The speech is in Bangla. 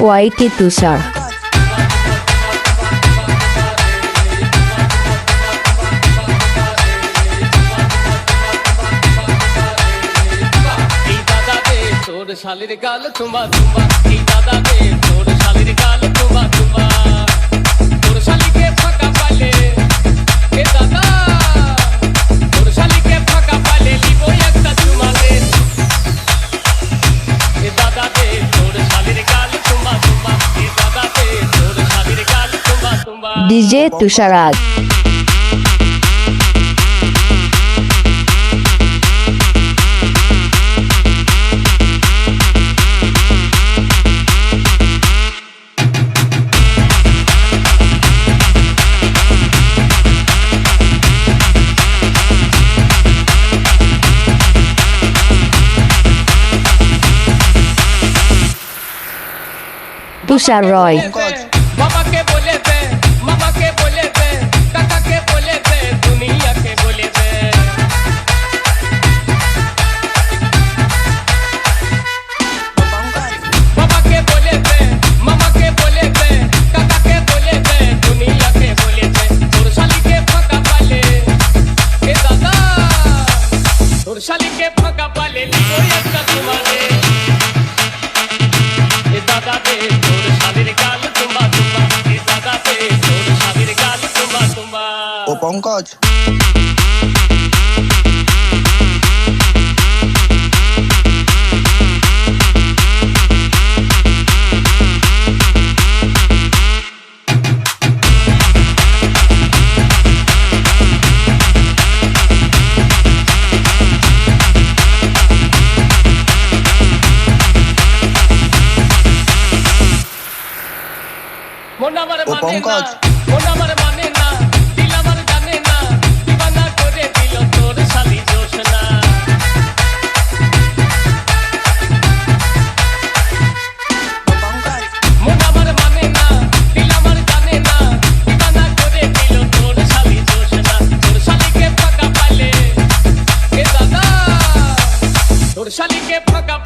ওয়াইটি তুষার। তোর শালির গাল চুমা চুমা, এই দাদা রে তোর শালির গাল চুমা চুমা, তোর শালিকে ফাঁকা পালে এ দাদা, তোর শালিকে ফাঁকা পালে লিব একটা চুমা রে, এ দাদা রে তোর শালির গাল চুমা চুমা, এ দাদা রে তোর শালির গাল চুমা চুমা। ডিজে তুষারাজ। তুষার রয়। বাবাকে বলে দে, মামাকে বলে দে, কাকাকে বলে দে, দুনিয়াকে বলে দে। বাবাকে বলে দে, মামাকে বলে দে, কাকাকে বলে দে, দুনিয়াকে বলে দে। তোর শালিকে ফাঁকা পালে এ দাদা, তোর শালিকে ফাঁকা পালে লিব একটা চুমা রে, এ দাদা রে তোর শালির গাল চুমা চুমা, এ দাদা রে তোর শালির গাল চুমা চুমা। ও পঙ্কজ, মন আমার ও মানে না, পঙ্কজ। মন আমার মানে না, দিল আমার জানে না, দিবানা করে দিল তোর শালি জোছনা। মন আমার মানে না, দিল আমার জানে না, দিবানা করে দিল তোর শালি জোছনা। তোর শালিকে ফাঁকা পালে এ দাদা, তোর শালিকে ফাঁকা